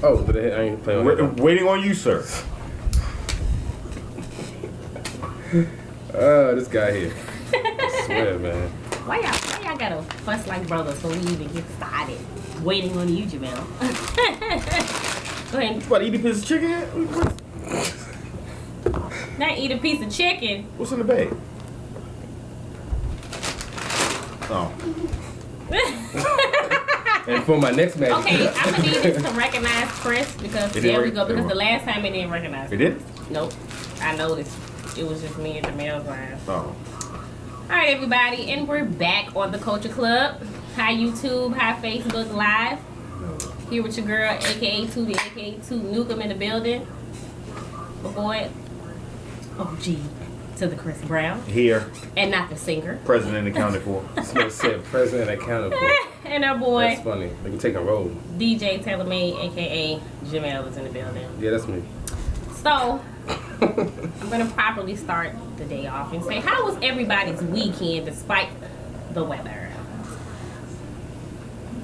Oh, but I ain't playing on that. Waiting on you, sir. This guy here. I swear, man. Why y'all gotta fuss like brothers when we even get started? Waiting on you, Jamel. Go ahead. What, eat a piece of chicken? Not eat a piece of chicken. What's in the bag? Oh. And for my next match. Okay, I'm gonna need this to recognize Chris because there we go. Because the last time it didn't recognize It me. didn't? Nope. I noticed. It was just me and Jamel's line. Oh. Alright, everybody, and we're back on the Culture Club. Hi YouTube, hi Facebook Live. Here with your girl, aka Tubi, aka Two Nukem in the building. My boy, OG to the Chris Brown. Here. And not the singer. President accounted for. Smith said president accounted for. And our boy, That's funny. They can take a roll. DJ TaylorMade, aka Jamel is in the building. Yeah, that's me. So, I'm going to properly start the day off and say, how was everybody's weekend despite the weather?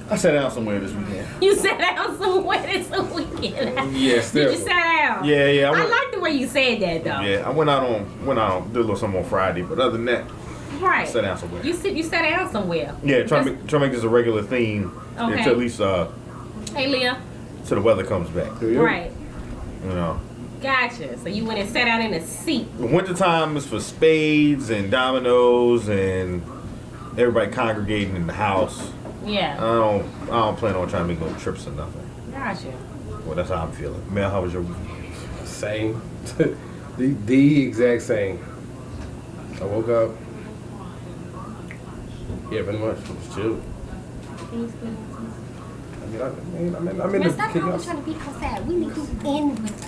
I sat down somewhere this weekend. You sat down somewhere this weekend. Yeah, still. Did you sit down? Yeah. I like the way you said that though. Yeah, I went out, did a little something on Friday, but other than that, Right. I sat down somewhere. You sat down somewhere. Yeah, try to make this a regular theme Okay. until at least Hey Leah. till the weather comes back. Right. You know. Gotcha. So you went and sat down in a seat. Wintertime is for spades and dominoes and everybody congregating in the house. Yeah. I don't plan on trying to make no trips or nothing. Gotcha. Well, that's how I'm feeling. Mel, how was your week? Same. the exact same. I woke up. Yeah, pretty much. Just chill. I'm in Man, the stop kicking always up. trying to be outside. We need you in with us.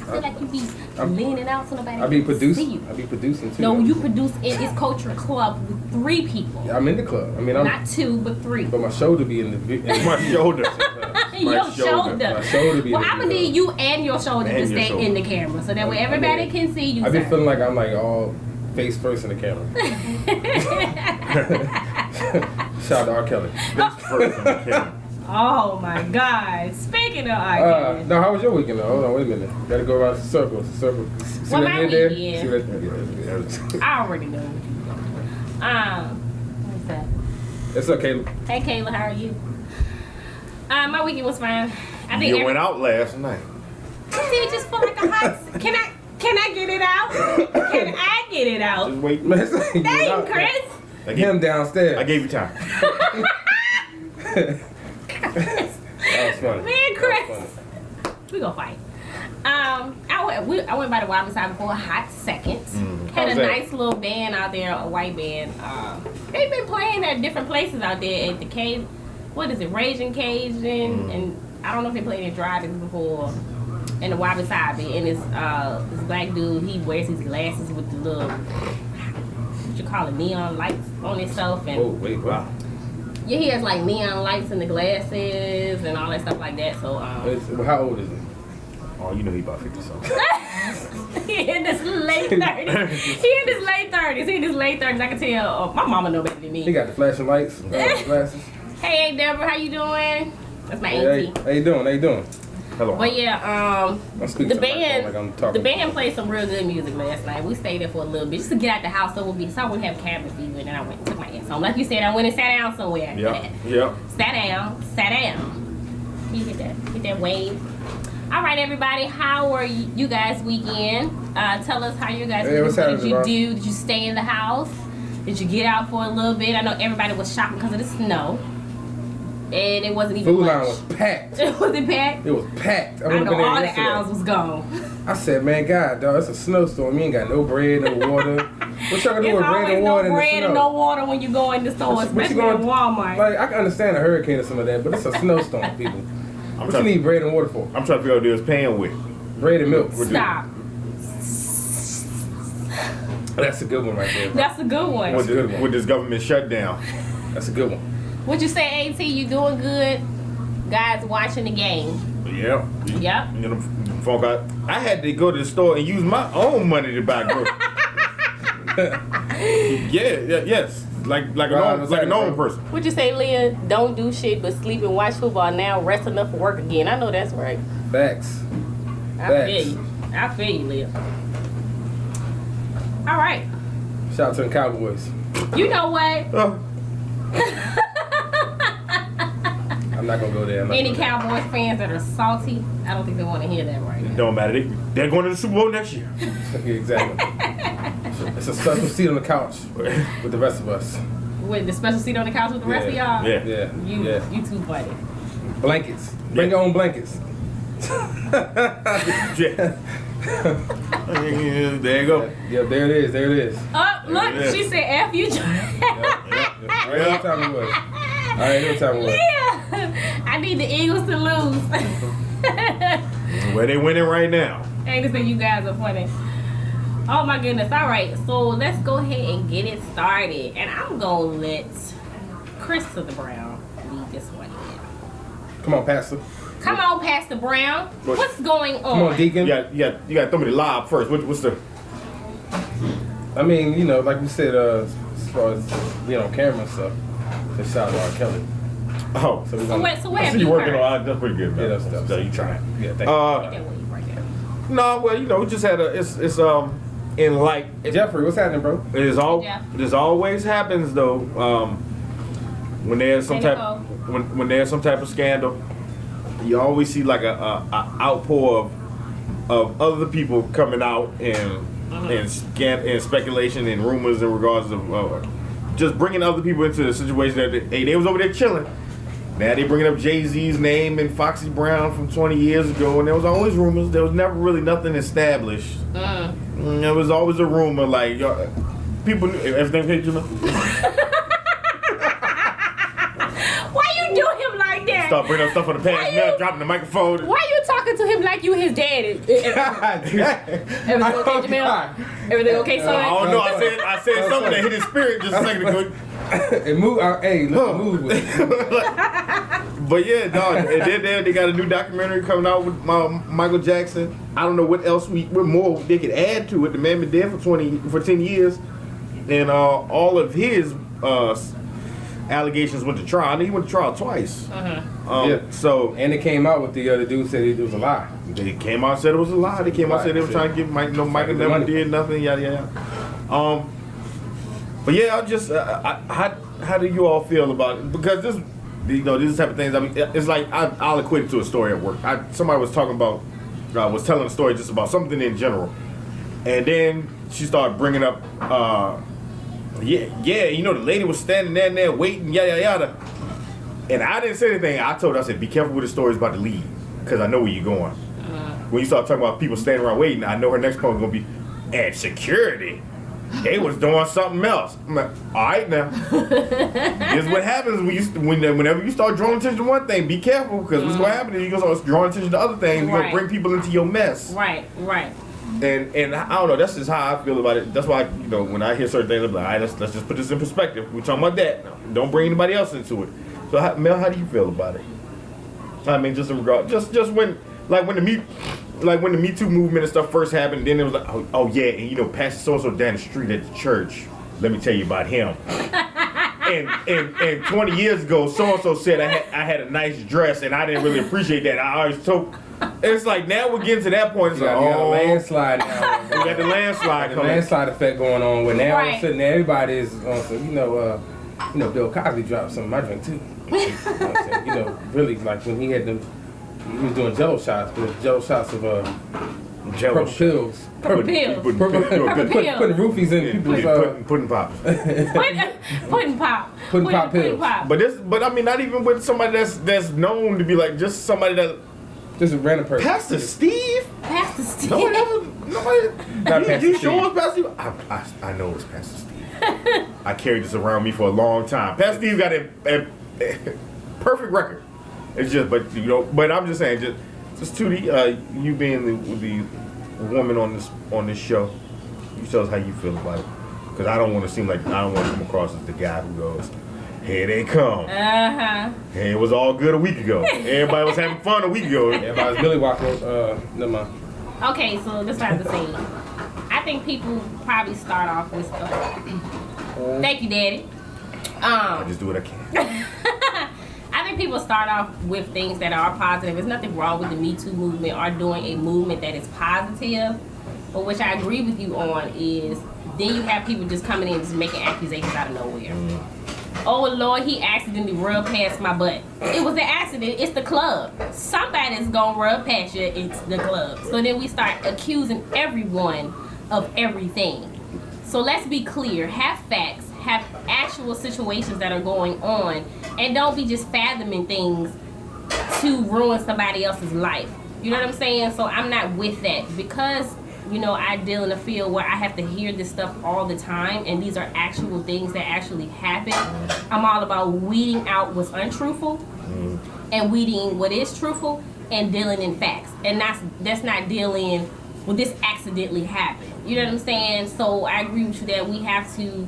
I feel like you be leaning out so nobody I be can see producing. you. I be producing too. No, you produce in this Culture Club with 3 people. I'm in the club. I mean, I'm. Not 2, but 3. But my shoulder be in the. My shoulder. Your shoulder. My shoulder be in Well, the I'm gonna need you and your shoulder And to your stay shoulder. in the camera so that way everybody can see you. I be sir. feeling like I'm like all face first in the camera. Shout out to R. Kelly. First in the camera. Oh my God! Speaking of R. No, how was your weekend though? Hold on, wait a minute. Gotta go around the circle. See Well, what my I did there? weekend- See what I did? I already know. What's that? It's okay. Hey Kayla, how are you? My weekend was fine. I think You went out last night. It just felt like a hot. Can I get it out? Can I get it out? Just wait. Man, it's like you Thank you, out. Chris. Him downstairs. I gave you time. That was funny. Man, Chris. We gonna fight. I went by the Wild Side for a hot second. Had How's a that? nice little band out there, a white band. They've been playing at different places out there at the Cave. What is it, Raging Cajun? And I don't know if they played in Drive-ins before. And the Wild Side band. And this black dude, he wears his glasses with the little, what you call it, neon lights on himself. And Oh, wait, wow. yeah, he has like neon lights in the glasses and all that stuff like that. So How old is he? Oh, you know he about 50 something. he in his late 30s. He in his late 30s. I can tell. My mama know better than He me. got the flashing lights, glasses. Hey, Deborah, how you doing? That's my Hey, auntie. how you doing? How you doing? Hello. But yeah, I'm speaking the to my phone band, like I'm talking. the band played some real good music last night. We stayed there for a little bit just to get out the house so I wouldn't have cabin fever. And then I went and took my ass home. Like you said, I went and sat down somewhere. after that. Yeah. Sat down. Can you hit that wave? All right, everybody. How were you guys' weekend? Tell us how you guys. Hey, what's what did happening, you bro? do? Did you stay in the house? Did you get out for a little bit? I know everybody was shopping because of the snow, and it wasn't even Food line much. was packed. It wasn't packed. It was packed. I would've know been there all the yesterday. aisles was gone. I said, man, God, dog, it's a snowstorm. You ain't got no bread, no water. What y'all gonna do There's with bread always and no water in the bread snow? and no water when you go in the store, What you especially gonna- in Walmart. Like, I can understand a hurricane or some of that, but it's a snowstorm, people. What you trying- need bread and water for? I'm trying to figure out what they was paying with. Bread and milk. Stop. That's a good one right there. Bro. That's a good one. That's a good one. With this government shutdown. That's a good one. What'd you say, AT? You doing good? Guys watching the game. Yeah. Yep. You know, folk, I had to go to the store and use my own money to buy groceries. Yes. like a normal person. What you say, Leah? Don't do shit but sleep and watch football now. Rest enough for work again. I know that's right. Facts. I feel you, Leah. All right. Shout out to the Cowboys. You know what? I'm not gonna go there. Any Cowboys fans that are salty, I don't think they want to hear that right now. It don't matter. They're going to the Super Bowl next year. Exactly. It's a special seat on the couch with the rest of us. With the special seat on the couch with the rest of y'all? Yeah. You too funny. Blankets. Bring your own blankets. Yeah. There you go. Yeah, there it is. Oh, look, she said F you. Right on time it was. All right, no time it was. Yeah. I need the Eagles to lose. Where they winning right now. Hey, this thing, you guys are funny. Oh my goodness. All right, so let's go ahead and get it started. And I'm going to let Crystal Brown lead this one in. Come on, Pastor. Come on, Pastor Brown. What's going on? Come on, Deacon. You got to throw me the lob first. What's the... I mean, you know, like we said, as far as being on camera and stuff, just shout out to R. Kelly. Oh. So what I have see you you working heard? on that's pretty good, man. Yeah, that's So you trying. Yeah, thank Get that wave right there. No, well, you know, we just had it's in like Jeffrey, what's happening, bro? This always happens though. When there's some type when there's some type of scandal, you always see like a outpour of other people coming out and speculation and rumors in regards of just bringing other people into the situation that they was over there chilling. Now they bringing up Jay-Z's name and Foxy Brown from 20 years ago, and there was always rumors. There was never really nothing established. There was always a rumor, like people knew everything. Hey, you know? Why you do him like that? Start bringing up stuff on the past, now dropping the microphone. Why you talking to him like you his daddy? Everything okay, Jamel? Everything okay, son? I don't know. I said something that hit his spirit just a second ago. It moved. Hey, look, move with it. But yeah, dog. And then they got a new documentary coming out with Michael Jackson. I don't know what else what more they could add to it. The man been dead for 10 years, and all of his allegations went to trial. I think he went to trial twice. So and they came out with the dude said it was a lie. they came out and said it was a lie. They came out and said they were trying to give Michael never did nothing. Yada yada. But yeah, I just how do you all feel about it? Because this, you know, this type of things. I mean, it's like I'll equate it to a story at work. Somebody was talking about, was telling a story just about something in general, and then she started bringing up, you know, the lady was standing there waiting, yada yada, and I didn't say anything. I told her, I said, be careful with the stories about the lead, because I know where you're going. When you start talking about people standing around waiting, I know her next point is gonna be, and security. They was doing something else. I'm like, all right now. Here's what happens whenever you start drawing attention to one thing. Be careful, because what's going to happen is you're going to start drawing attention to other things. You're going to bring people into your mess. Right. And I don't know. That's just how I feel about it. That's why, you know, when I hear certain things, I'm like, all right, let's just put this in perspective. We're talking about that. Don't bring anybody else into it. So, Mel, how do you feel about it? I mean, just in regard, just when the Me Too movement and stuff first happened, then it was like, oh yeah, and you know, Pastor so-and-so down the street at the church, let me tell you about him. and 20 years ago, so-and-so said I had a nice dress, and I didn't really appreciate that. I always told. It's like now we're getting to that point. It's like, You got a landslide now. we got the landslide The coming. landslide effect going on, where now all of a Right. sudden everybody is on some, you know, Bill Cosby dropped some of my drink too. You know what I'm saying? You know, really, like when he was doing Jello shots, but it was Jello shots of purple pills. Purple pills. Putting Putting roofies in people's pudding pops. Pudding pop. Pudding pop pills. But I mean, not even with somebody that's known to be like just somebody that. Just a random person. Pastor Steve? Pastor Steve. Nobody. Not Pastor You Steve. sure it's Pastor Steve? I know it's Pastor Steve. I carried this around me for a long time. Pastor Steve got a perfect record. It's just, but I'm just saying, just to the you being the woman on this show, you tell us how you feel about it, because I don't want to come across as the guy who goes, here they come. Hey, it was all good a week ago. Everybody was having fun a week ago. Everybody was Billy walking. Never mind. Okay, so this is the scene. I think people probably start off with thank you, Daddy. I just do what I can. I think people start off with things that are positive. There's nothing wrong with the Me Too movement or doing a movement that is positive. But which I agree with you on is then you have people just coming in and just making accusations out of nowhere. Oh Lord, he accidentally rubbed past my butt. It was an accident. It's the club. Somebody's gonna rub past you. It's the club. So then we start accusing everyone of everything. So let's be clear. Have facts. Have actual situations that are going on, and don't be just fathoming things to ruin somebody else's life. You know what I'm saying? So I'm not with that because, you know, I deal in a field where I have to hear this stuff all the time, and these are actual things that actually happen. I'm all about weeding out what's untruthful and weeding what is truthful and dealing in facts. And that's not dealing with this accidentally happened. You know what I'm saying? So I agree with you that we have to.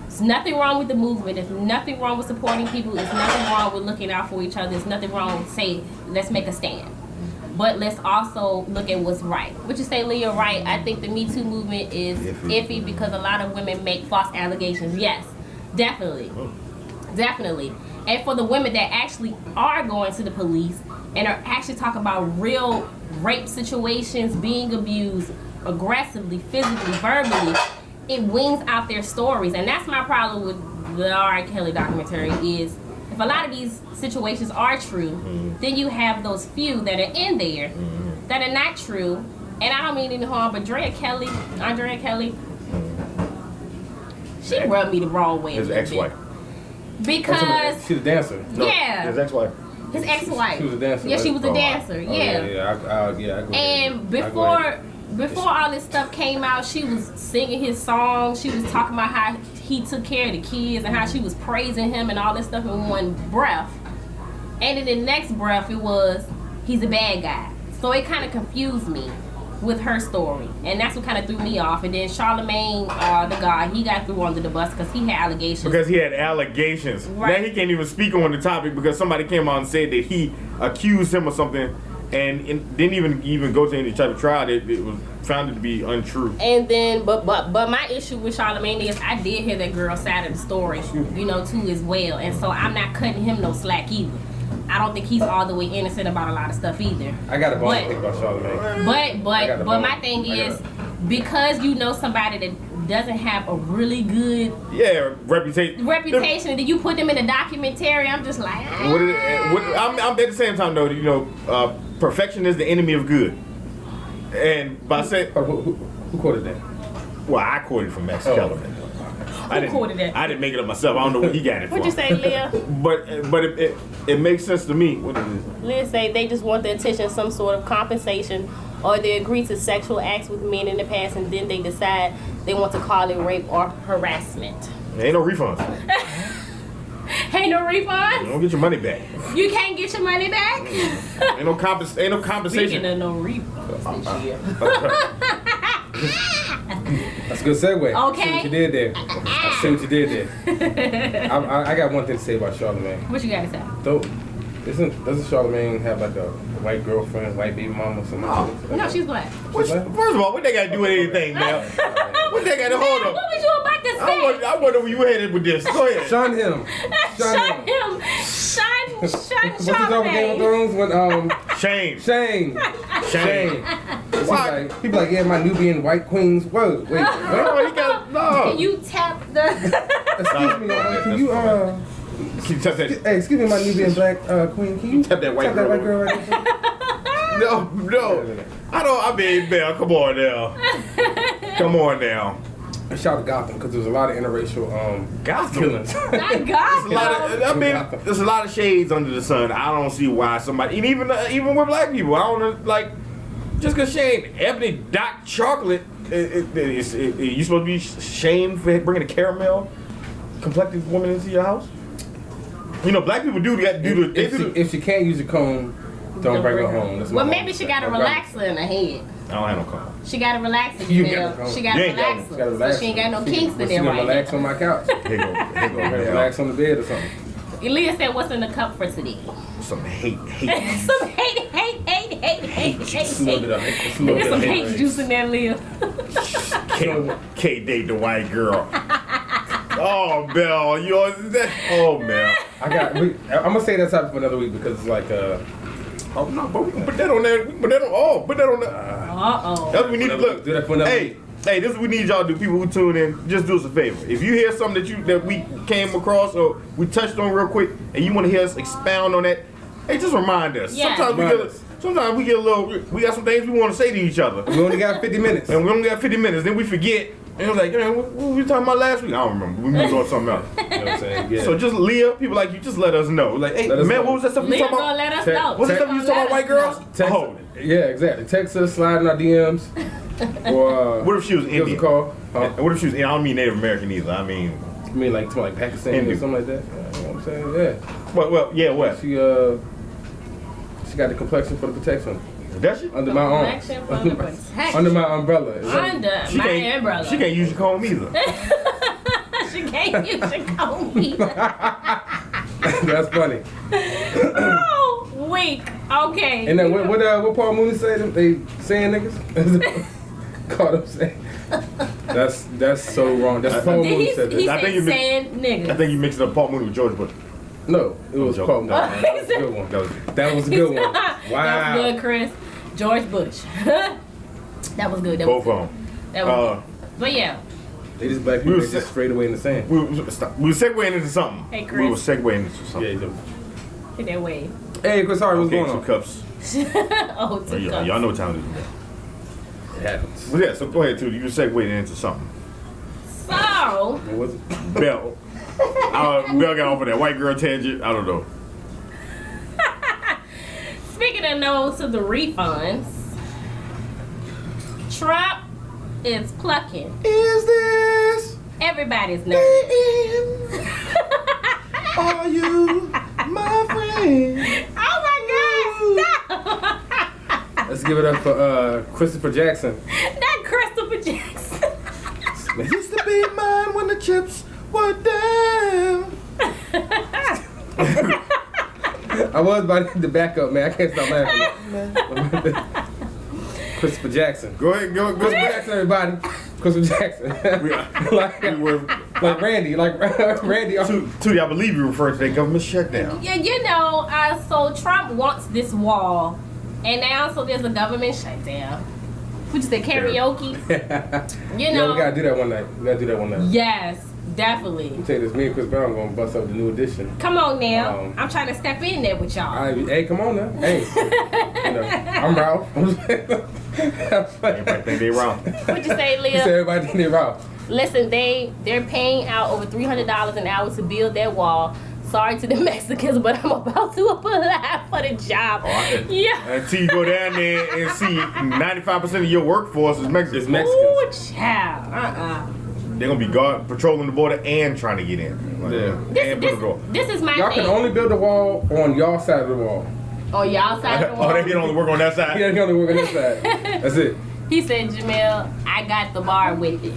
There's nothing wrong with the movement. There's nothing wrong with supporting people. There's nothing wrong with looking out for each other. There's nothing wrong with saying, let's make a stand. But let's also look at what's right. Would you say, Leah, right? I think the Me Too movement is iffy because a lot of women make false allegations. Yes, definitely. Definitely. And for the women that actually are going to the police and are actually talking about real rape situations, being abused aggressively, physically, verbally, it wings out their stories. And that's my problem with the R. Kelly documentary is if a lot of these situations are true, then you have those few that are in there that are not true. And I don't mean any harm, but Andrea Kelly, she rubbed me the wrong way. His ex-wife. Because she's a dancer. No, yeah, his ex-wife. his ex-wife. She was a dancer. Yeah, she was a dancer. Oh, yeah. I go And ahead. before all this stuff came out, she was singing his songs. She was talking about how he took care of the kids and how she was praising him and all this stuff in one breath. And in the next breath, it was, he's a bad guy. So it kind of confused me with her story. And that's what kind of threw me off. And then Charlemagne, the guy, he got threw under the bus because he had allegations. Because he had allegations. Right. Now he can't even speak on the topic because somebody came out and said that he accused him of something and didn't even go to any type of trial. It was found to be untrue. And then, but my issue with Charlemagne is I did hear that girl's side of the story, you know, too, as well. And so I'm not cutting him no slack either. I don't think he's all the way innocent about a lot of stuff either. I got a bone to think about Charlemagne. But my thing is, because you know somebody that doesn't have a really good reputation, and then you put them in a documentary, I'm just like, I'm at the same time though, you know, perfection is the enemy of good. And by saying, who quoted that? Well, I quoted from Max Kellerman. I didn't make it up myself. I don't know where he got it from. What'd you say, Leah? But it makes sense to me. What is it? Leah say they just want the attention, some sort of compensation, or they agree to sexual acts with men in the past, and then they decide they want to call it rape or harassment. There ain't no refunds. Ain't no refunds? You don't get your money back. You can't get your money back? Ain't no compensation. Speaking of no refunds this year. That's a good segue. Okay. I see what you did there. I got one thing to say about Charlemagne. What you got to say? Doesn't Charlemagne have like a white girlfriend, white baby mama or something? No, she's black. First of all, what they got to do with anything, man? What they got to hold up? What was you about to say? I wonder where you headed with this. Go ahead. Shun him. Shun What's the talk with Game of Charlemagne. Thrones when Shame. Why? People like, yeah, my Nubian white queens. Whoa, wait, what? No, he got no. Can you tap the... Excuse me, can you hey, excuse me, my Nubian black queen. Can you tap that white girl right there? No. I don't. I mean, man, come on now. I shout to Gotham because there's a lot of interracial killings. Not Gotham. There's a lot of shades under the sun. I don't see why somebody, and even with black people, I don't like just because she ain't ebony dark chocolate. You supposed to be shamed for bringing a caramel complected woman into your house? You know, black people do the. If she can't use a comb, don't bring her home. Well, maybe she got a relaxer in her head. I don't have no comb. She got a relaxer. You She got a relaxer. So she ain't got no kinks in there She right gonna relax now. on my couch. Here go. Relax on the bed or something. Leah said, what's in the cup for today? Some hate. Some hate. It's a little bit of There's some hate juice in there, Leah. Can't date the white girl. Oh, Bell, you always that. Oh man. I'm gonna say that topic for another week because it's like Oh no, but we can put that on there. We can put that on. Put that on there. Uh-oh. That's what we need to look. Do that for another Hey, week. hey, this is what we need y'all to do. People who tune in, just do us a favor. If you hear something that we came across or we touched on real quick, and you want to hear us expound on that, hey, just remind us. Yeah. Sometimes we get a little. We got some things we want to say to each other, We only got 50 minutes. and we only got 50 minutes. Then we forget. And it was like, what were we talking about last week? I don't remember. We moved on to something else. You know what I'm saying? Yeah. So just Leah, people like you, just let us know. Like, hey, Let us man, know. what was that stuff you Leah talking gonna about? let us Text- know. What's the stuff you was talking about, white girls? Text, Oh, yeah, exactly. Text us, slide in our DMs. Or what if she was give us a Indian? call. And what if she was? I don't mean Native American either. I mean, I mean, like Pakistan Indian. or something like that. You know what I'm saying? Yeah. well, yeah, what? She got the complexion for the protection. Does she? Under my arm. Complexion for the protection. Under my umbrella. Under She my can't. umbrella. She can't use your comb either. She can't use your comb either. That's funny. Oh, weak. Okay. And then what Paul Mooney said? They saying niggas? Caught him saying. That's so wrong. That's Paul Mooney said He that. I think you said saying niggas. I think you mixed up Paul Mooney with George Bush. No, it was I'm Paul joking. Mooney. That was a good one. That was a good one. Wow. That was good, Chris. George Bush. That was good. That Both was of them. good. That was good. But yeah. They just black people, they just straight away in the sand. We were segueing into something. Hey, We were Chris. segueing into something. Yeah, Hit that way. hey, Chris Harvey, what's Okay, going two on? cups. Oh, two cups. Y'all know what time it is. It happens. Well, yeah, so go ahead, too. You segued into something. So, What was it? Bell. Bell got off of that white girl tangent. I don't know. speaking of no to the refunds, Trump is plucking Is this everybody's nerves. are you my friend? Oh my God! Stop! Let's give it up for Christopher Jackson. Not Christopher Jackson. It used to be mine when the chips were down. I was about to back up, man. I can't stop laughing. Christopher Jackson. Go ahead, go. Christopher Jackson, everybody. Christopher Jackson. like Randy. Tootie, I believe you referred to that government shutdown. Yeah, so Trump wants this wall, and now so there's a government shutdown. Which is the karaoke. Yeah, we gotta do that one night. Yes, definitely. I'll tell you this, me and Chris Brown gonna bust up the new edition. Come on now. I'm trying to step in there with y'all. Hey, come on now. Hey. I'm Ralph. Everybody think they wrong. What'd you say, He Leah? said everybody think they Ralph. Listen, they're paying out over $300 an hour to build that wall. Sorry to the Mexicans, but I'm about to apply for the job. Yeah. Until you go down there and see 95% of your workforce is Mexicans. Ooh, child. They're gonna be patrolling the border and trying to get in. And put a door. This is my Y'all thing. can only build a wall on y'all side of the wall. On y'all side of the wall. Oh, they can only work on that side. He doesn't only work on this side. That's it. He said, Jamel, I got the bar with it.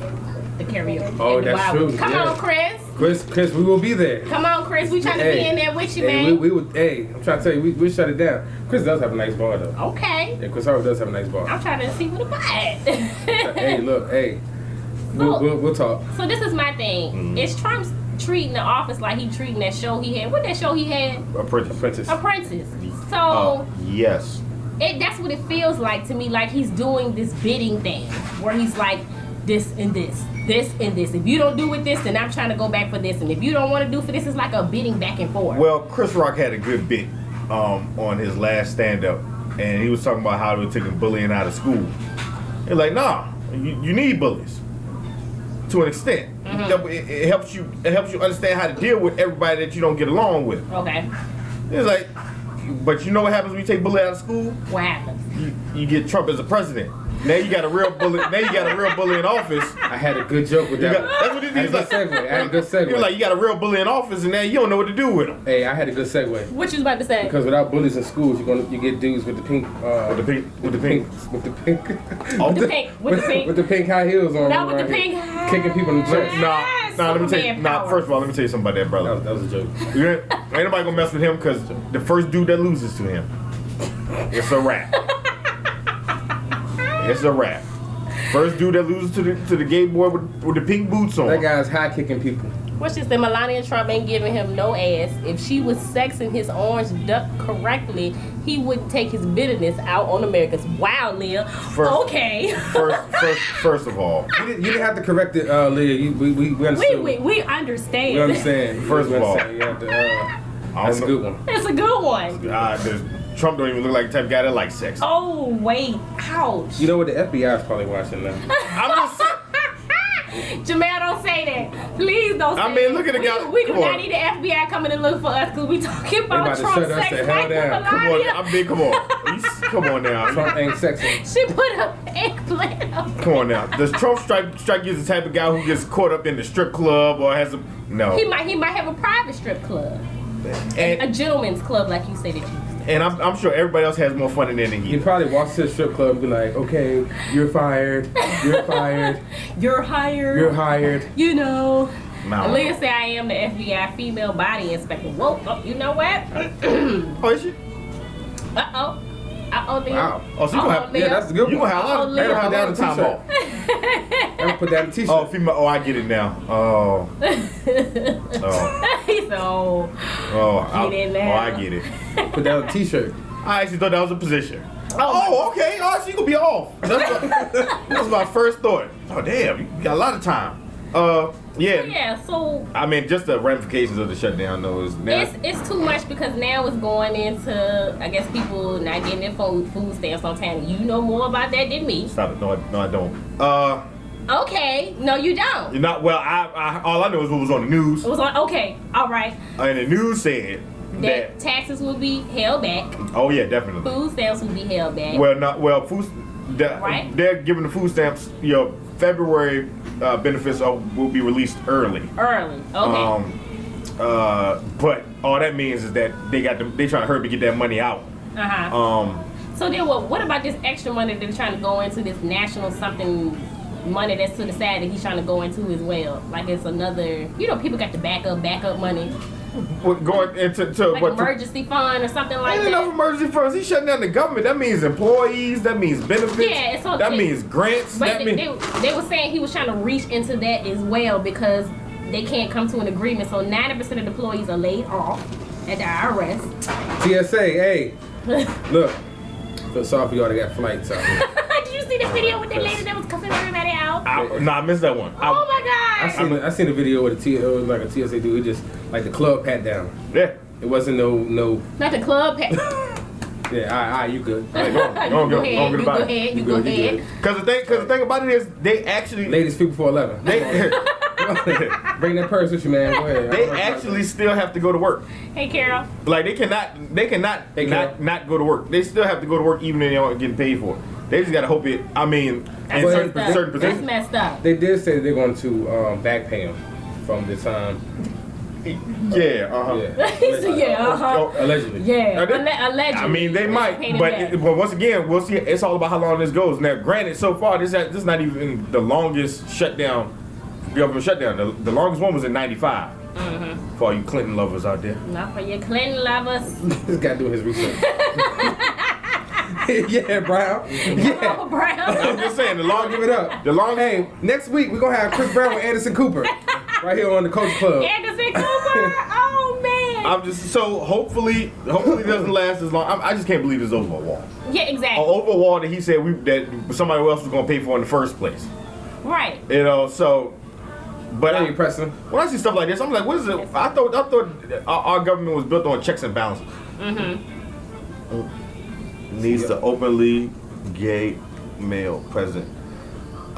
The karaoke. Oh, And the that's bar true. with it. Come Yeah. on, Chris. Chris, we will be there. Come on, Chris. We trying to be in there with you, hey, man. we would. Hey, I'm trying to tell you, we shut it down. Chris does have a nice bar though. Okay. Yeah, Chris Harvey does have a nice bar. I'm trying to see what about it. Hey, look, hey, we'll talk. So this is my thing. Is Trump treating the office like he treating that show he had? What that show he had? Apprentice. Apprentice. So Yes. that's what it feels like to me. Like he's doing this bidding thing where he's like this and this. This and this. If you don't do with this, then I'm trying to go back for this. And if you don't want to do for this, it's like a bidding back and forth. Well, Chris Rock had a good bit on his last stand-up, and he was talking about how they were taking bullying out of school. He's like, nah, you need bullies to an extent. It helps you. It helps you understand how to deal with everybody that you don't get along with. Okay. It's like, but you know what happens when you take bully out of school? What happens? You get Trump as a president. Now you got a real bully. Now you got a real bully in office. I had a good joke with that. That's what it I had is. a good segue. I had a good segue. You're like, you got a real bully in office, and now you don't know what to do with him. Hey, I had a good segue. What you was about to say? Because without bullies in schools, you get dudes with the pink, With the pink. With the pink. With with the pink high heels on. Not with right the here. pink high. Kicking people in the chest. Nah, let me tell you. Superman Nah, power. first of all, let me tell you something about that brother. That was a joke. Ain't nobody gonna mess with him because the first dude that loses to him, it's a wrap. It's a wrap. First dude that loses to the gay boy with the pink boots on. That guy's high kicking people. What's this? That Melania Trump ain't giving him no ass. If she was sexing his orange duck correctly, he wouldn't take his bitterness out on Americans. Wow, Leah. Okay. First of all, you didn't have to correct it, Leah. We understand. We understand. We understand. First of all, you have to, that's a good one. It's a good one. Trump don't even look like the type of guy that likes sex. Oh wait, ouch. You know what? The FBI is probably watching now. I'm just saying. Jamel, don't say that. Please don't say that. I mean, look at the guy. We do not need the FBI coming to look for us because we talking about Trump sex life with Melania. Come on now. Trump ain't sexy. She put her eggplant up. Come on now. Does Trump strike you as the type of guy who gets caught up in the strip club or has a no? He might have a private strip club. And a gentleman's club, like you said that you. And I'm sure everybody else has more fun in there than you. He probably walks to the strip club and be like, okay, you're fired. You're fired. You're hired. You're hired. You know. No. Leah said I am the FBI female body inspector. Whoa, oh, you know what? Oh, is she? Uh-oh, Leah. Wow. Oh, so you gonna have, yeah, that's a good one. You gonna have a lot of time off. I'll put that in a t-shirt. Oh, female. Oh, I get it now. Oh. He's so. I get it. Put that on a t-shirt. I actually thought that was a position. Oh, okay. Oh, so you gonna be off. That was my first thought. Oh, damn. You got a lot of time. Yeah. Yeah. So. I mean, just the ramifications of the shutdown, though, is now. It's too much because now it's going into, I guess, people not getting their food stamps on time. You know more about that than me. Stop it. No, I don't. Okay. No, you don't. You're not. Well, I all I know is what was on the news. It was on. Okay. All right. And the news said that taxes will be held back. Oh yeah, definitely. Food stamps will be held back. Food. Right. They're giving the food stamps. February benefits will be released early. Okay. But all that means is that they trying to hurry to get that money out. So then, what about this extra money they're trying to go into this national something money that's to the side that he's trying to go into as well? Like it's another, people got the backup money. Going into like what, emergency fund or something like that. Ain't enough emergency funds. He's shutting down the government. That means employees. That means benefits. Yeah, so that means grants. But they were saying he was trying to reach into that as well because they can't come to an agreement. So 90% of the employees are laid off at the IRS. TSA, hey, look. Feel sorry for y'all that got flights out here. Did you see the video with the lady that was cussing everybody out? I missed that one. Oh my God! I seen a video with it was like a TSA dude. He just like the club pat down. Yeah. It wasn't no. Not the club pat. Yeah, you good. Go ahead. You go ahead. Because the thing about it is they actually ladies speak before 11. Bring that purse with you, man. Go ahead. They actually still have to go to work. Hey, Carol. Like they cannot not go to work. They still have to go to work even if they aren't getting paid for it. They just gotta hope it. I mean, in certain positions. That's messed up. They did say that they're going to back pay him from the time. Yeah. Allegedly. Yeah. Allegedly. I mean, they might, but once again, we'll see. It's all about how long this goes. Now, granted, so far this is not even the longest shutdown. Government shutdown. The longest one was in '95. For all you Clinton lovers out there. Not for your Clinton lovers. This guy doing his research. Yeah, Brown. Yeah, oh, Brown. I'm just saying the long. Give it up. The long. Hey, next week we're gonna have Chris Brown with Anderson Cooper right here on the Coach Club. Anderson Cooper. Oh man. I'm just so hopefully it doesn't last as long. I just can't believe it's over a wall. Yeah, exactly. Over a wall that he said that somebody else was gonna pay for in the first place. Right. So. But when I see stuff like this, I'm like, what is it? I thought our government was built on checks and balances. Needs to openly gay male president.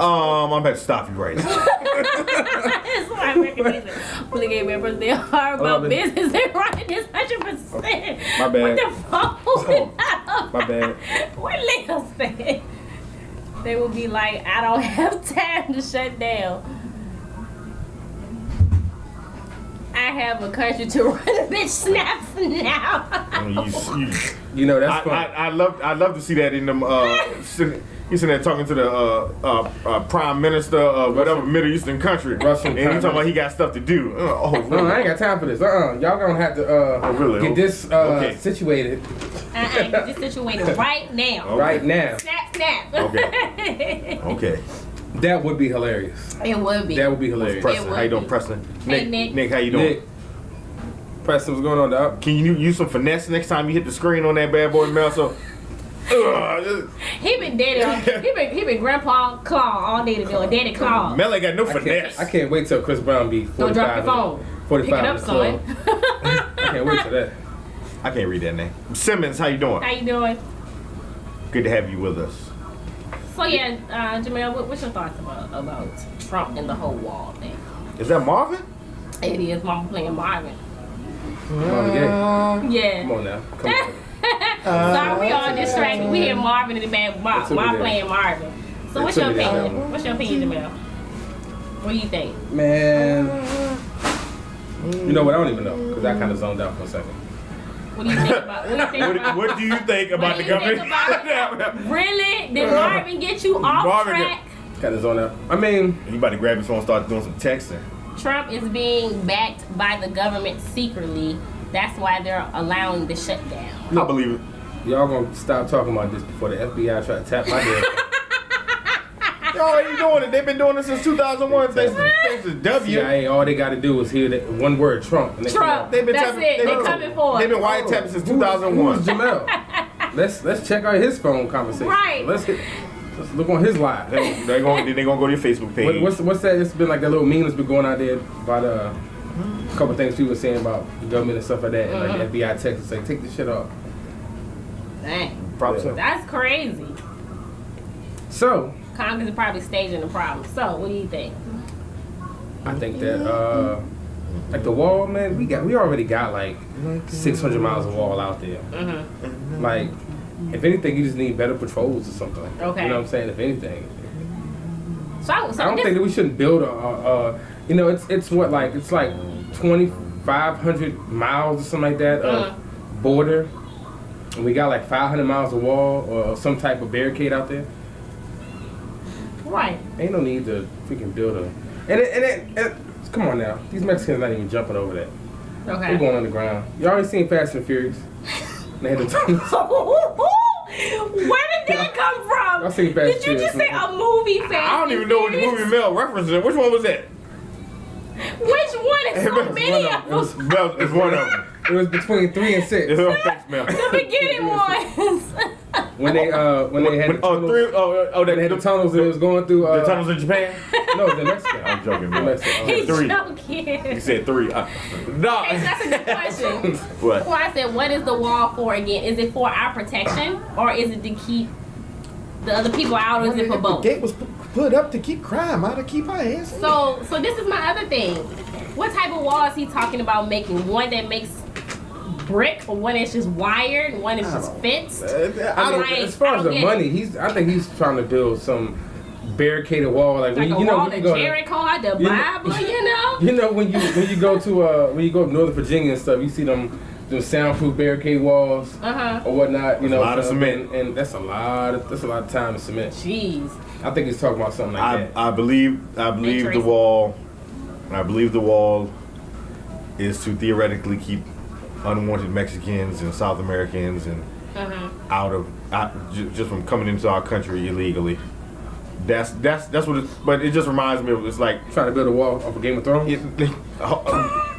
I'm about to stop you right now. That's why I recognize it. Openly gay male president. They are about business. They're running this 100%. My bad. What the fuck? My bad. What Leo said? They will be like, I don't have time to shut down. I have a country to run. A bitch snaps now. That's fun. I'd love to see that in them. He's sitting there talking to the prime minister of whatever Middle Eastern country, Russian, and he's talking about he got stuff to do. Really? No, I ain't got time for this. Y'all gonna have to get this situated. Get this situated right now. Right now. Snap. Okay. Definitely That would be hilarious. It would be. That would be hilarious. Preston, how you doing, Preston? Hey, Nick. Nick, how you doing? Nick, Preston, what's going on, dog? Can you use some finesse next time you hit the screen on that bad boy, Mel? So, He been daddy. He been Grandpa Claw all day to do a daddy Claw. Mel ain't got no finesse. I can't wait till Chris Brown be 45. Don't drop your phone. 45 Pick it up, son. I can't wait for that. I can't read that name. Simmons, how you doing? How you doing? Good to have you with us. So yeah, Jamel, what's your thoughts about Trump and the whole wall thing? Is that Marvin? It is Mama playing Marvin. Marvin Gaye. Yeah. Come on now. Come on. Sorry, we all distracted. We hear Marvin in the back. Mom there. playing Marvin. So what's your opinion? What's your opinion, Jamel? What do you think? Man. You know what? I don't even know because I kind of zoned out for a second. What do you think about? What do you think about the government? Really? Did Marvin get you off track? Kind of zoned out. I mean, You about to grab his phone and start doing some texting. Trump is being backed by the government secretly. That's why they're allowing the shutdown. I believe it. y'all gonna stop talking about this before the FBI try to tap my head. Y'all ain't doing it. They've been doing it since 2001. Thanks to W. CIA, all they got to do is hear that one word, Trump. And they Trump. They've been That's tapping- it. they've They're been- coming for They've it. been wiretapping since 2001. Who's Jamel? Let's check out his phone conversation. Right. Let's look on his live. They're going to go to your Facebook page. What's that? It's been like that little meme that's been going out there about a couple things people were saying about the government and stuff like that. And like the FBI text and say, take this shit off. Dang. Probably so. That's crazy. So Congress is probably staging the problem. So, what do you think? I think that like the wall, man, we already got like 600 miles of wall out there. Like, if anything, you just need better patrols or something. Okay. You know what I'm saying? If anything, So I don't think that we shouldn't build you know, it's like 2,500 miles or something like that of border, and we got like 500 miles of wall or some type of barricade out there. Right. Ain't no need to freaking build a. And come on now, these Mexicans not even jumping over that. They're Okay. going underground. You already seen Fast and Furious? They had the tunnels. Where did that come from? I seen Fast Did you and just Furious. say a movie Fast? I don't even know what the movie Mel referenced. Which one was that? Which one is so many of them? Mel, it's one of them. It was between 3 and 6 Thanks, Mel. The beginning ones. when they had the tunnels. They had the tunnels and it was going through. The tunnels in Japan? No, it was in Mexico. I'm joking, man. Mexico. He's Three. joking. He said 3. No. That's a good question. What? Well, I said, what is the wall for again? Is it for our protection or is it to keep the other people out or is it for both? The gate was put up to keep crime out, to keep our ass. So this is my other thing. What type of wall is he talking about making? One that makes brick or one that's just wired? One that's just fenced? I mean, as far as the money, I think he's trying to build some barricaded wall, like when Like a you know wall when you that go. Jericho had the Bible, you know? You know when you go to when you go to Northern Virginia and stuff, you see them soundproof barricade walls or whatnot. You know, a lot of cement, and that's a lot of time in cement. Jeez. I think he's talking about something like that. I believe the wall. I believe the wall is to theoretically keep unwanted Mexicans and South Americans and just from coming into our country illegally. That's what it. But it just reminds me of it's like Trying to build a wall off of Game of Thrones. yeah,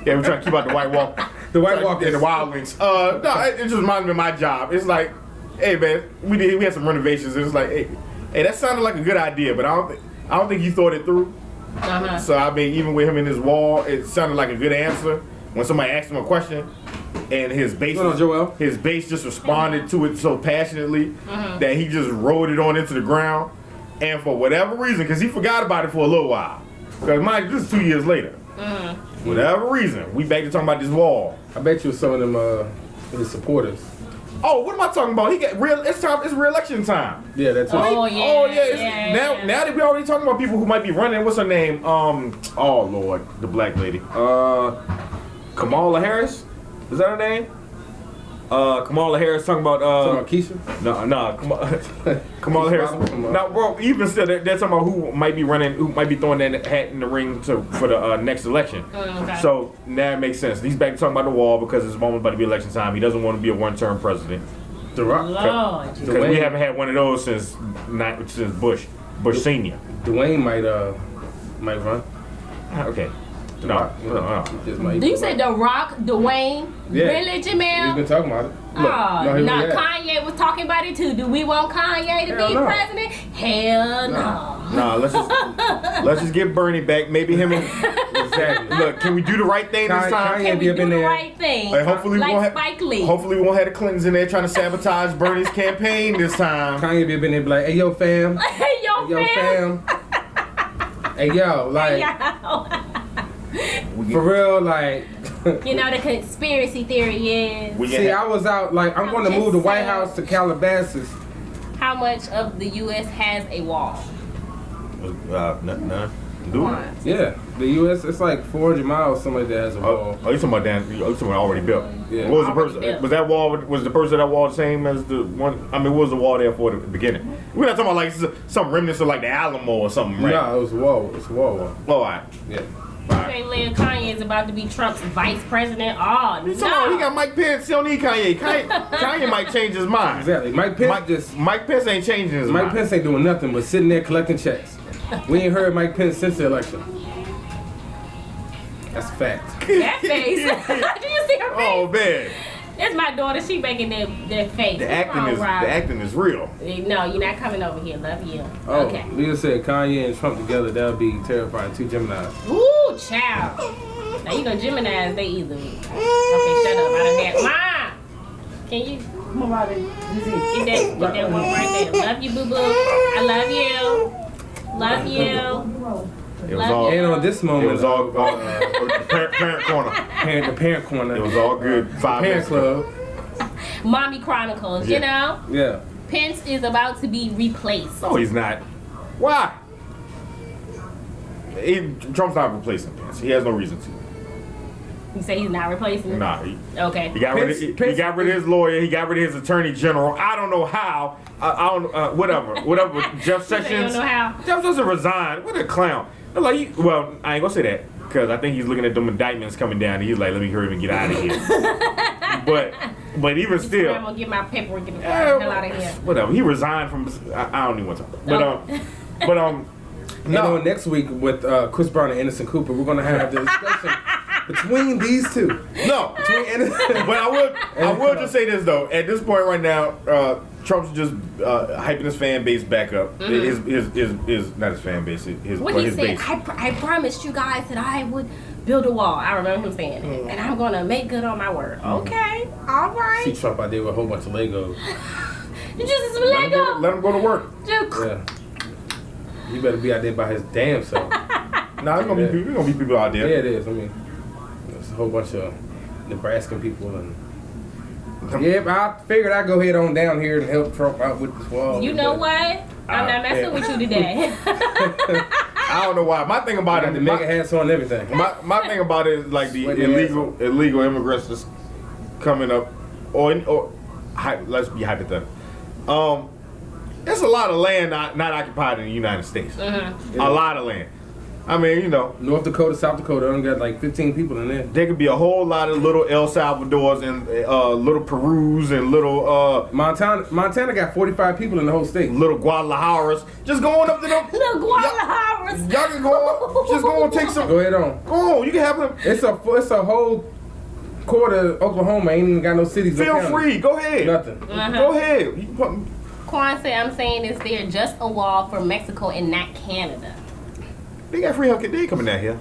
we're trying to keep out the White Walk. The White Walk and the Wildlings. No, it just reminds me of my job. It's like, hey man, we had some renovations. And it's like, hey, that sounded like a good idea, but I don't think he thought it through. So I mean, even with him in his wall, it sounded like a good answer when somebody asked him a question, and his base just responded to it so passionately that he just rolled it on into the ground, and for whatever reason, because he forgot about it for a little while, because mind you, this is 2 years later. Whatever reason, we back to talking about this wall. I bet you some of them his supporters. Oh, what am I talking about? He got real. It's re-election time. Yeah, that's right. Oh yeah. Now that we already talking about people who might be running. What's her name? Oh Lord, the black lady. Kamala Harris. Is that her name? Kamala Harris talking about. Keisha? No, Kamala Harris. Now, well, even still, they're talking about who might be running, who might be throwing that hat in the ring for the next election. Okay. So now it makes sense. He's back talking about the wall because it's almost about to be election time. He doesn't want to be a one-term president. The Rock. Lord. Because we haven't had one of those since Bush. Bush Senior. Dwayne might run. Okay. The No, Rock, you know, no. he just might- Do you say The Rock, Dwayne, Yeah. really, Jamel? He's been talking about it. Oh, no, he no, really has. Kanye was talking about it too. Do we want Kanye to Hell be no. president? Hell no. Nah, let's just get Bernie back. Maybe him and Exactly. look. Can we do the right thing this time? Kanye Can we be up do in the there. right thing? Hey, hopefully like we won't Spike Lee. Hopefully we won't have the Clintons in there trying to sabotage Bernie's campaign this time. Kanye be up in there be like, hey yo fam, Hey, yo, yo fam. fam, hey yo, like Yo. for real, like. You know, the conspiracy theory is We See, I was out like I'm going to just move the White saying. House to Calabasas. how much of the U.S. has a wall? None. Come Do it. on. Yeah, the U.S. it's like 400 miles. Somebody that has a wall. Oh, you talking about Dan? You talking about already built? Yeah. What was the Already person? built. Was that wall? Was the person of that wall the same as the one? I mean, what was the wall there for at the beginning? We're not talking about like some remnants of like the Alamo or something, right? No, it was a wall. It's a wall. Oh, all right. Yeah. Say Lil Kanye is about to be Trump's vice president. Oh, He's talking about, he no. got Mike Pence. He don't need Kanye. Kanye might change his mind. Exactly. Mike Pence Mike Pence ain't changing his Mike mind. Pence ain't doing nothing but sitting there collecting checks. We ain't heard Mike Pence since the election. That's a fact. That face. Do you see her face? Oh man, That's my daughter. She making that face. the acting is real. No, you're not coming over here. Love you. Oh, Okay. Leah said Kanye and Trump together, that would be terrifying. Two Geminis. Ooh, child. Now you know Geminis, they either. Okay, shut up. I done had. Mom, can you Come on, Robin. This is get that one right there? Love you, boo boo. I love you. Love you. It was Love all. And on this moment, It was all parent corner. the parent corner, It was all good. 5 parent minutes ago. club. Mommy Chronicles, you know? Yeah. Pence is about to be replaced. No, he's not. Why? Trump's not replacing Pence. He has no reason to. You say he's not replacing him? Nah, Okay. he got rid of. He got rid of his lawyer. He got rid of his attorney general. I don't know how. I don't. Whatever. Jeff You say you Sessions. don't know how? Jeff Sessions resigned. What a clown. They're like, well, I ain't gonna say that because I think he's looking at them indictments coming down. And he's like, let me hurry and get out of here. but even I'm still, gonna get my paperwork and get the hell out of here. whatever. He resigned from. I don't even want to talk. But No, next week with Chris Brown and Anderson Cooper, we're gonna have the discussion between these two. no. But I will just say this though. At this point right now, Trump's just hyping his fan base back up. His not his fan base. What he his said, base. I promised you guys that I would build a wall. I remember him saying it. And I'm gonna make good on my word. Okay, all See right. Trump out there with a whole bunch of Legos. You just let go. Let him go to work. Just- Yeah. You better be out there by his damn self. Nah, there's gonna be people out Yeah, there. it is. I mean, there's a whole bunch of Nebraskan people and. Yeah, but I figured I'd go head on down here and help Trump out with this wall. You know what? I'm not messing with you today. I don't know why. My thing about Got it, the mega hats on and everything. my thing about it is like the Sweating illegal immigrants that's coming up, let's be hypothetical. There's a lot of land not occupied in the United States. A lot of land. I mean, you know, North Dakota, South Dakota, only got like 15 people in there. there could be a whole lot of little El Salvadors and little Perus and little Montana got 45 people in the whole state. little Guadalajaras. Just going up to them. Look, Guadalajara. Y'all can go. Just go and take some. Go ahead on. Go on. You can have them. It's a whole quarter of Oklahoma ain't even got no cities. no Feel counties. free. Go ahead. Nothing. Go ahead. You can put, Quan said, I'm saying is there just a wall for Mexico and not Canada? they got free healthcare. They ain't coming down here.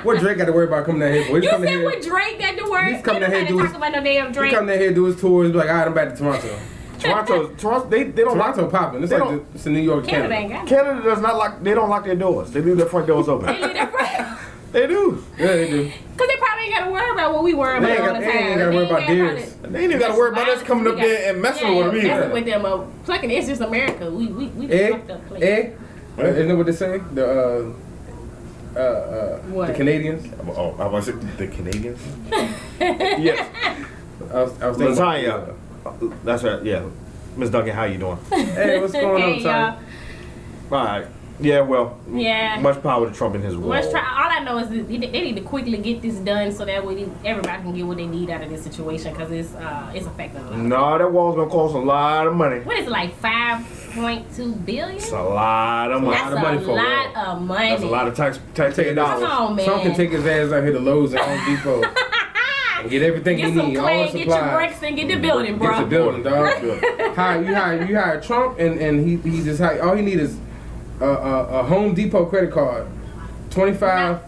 What Drake got to worry about coming down here for? He's You coming said here. what Drake got to work? He's coming down here to do talk his- about no damn He Drake. come down here do his tours. Be like, all right, I'm back to Toronto. Toronto. They don't Toronto lock. popping. It's they like don't- it's in New York, Canada Canada. ain't got it. Canada does not lock. They don't lock their doors. They leave their front doors open. They leave that front. They do. Yeah, they do. Because they probably ain't got to worry about what we worry They about ain't all the got- they time. ain't gotta worry about theirs. They ain't even got to worry about us coming up there and messing with me. Messing with them. Plucking it's just America. We Eh? fucked up place. Isn't that what they say? The What? the Canadians. Oh, I was the Canadians. Yes, I was thinking. Latanya. That's right. Yeah, Miss Duncan, how you doing? Hey, what's going on, Hey, y'all. Tanya? All right. Yeah, well, Yeah. much power to Trump and his wall. All I know is that they need to quickly get this done so that way everybody can get what they need out of this situation because it's affecting a lot. No, that wall's gonna cost a lot of money. What is it, like 5.2 billion? It's a lot of money. That's of money a for a lot wall. of money. That's a lot of taxpayer Come dollars. on, man. Trump can take his ass out here to Lowe's and Home Depot and get everything Get he some needs, all clay, the get your supplies. bricks, and get the building, bro. Get the building, dog. You hire Trump, and he just all he needs is a Home Depot credit card, 25.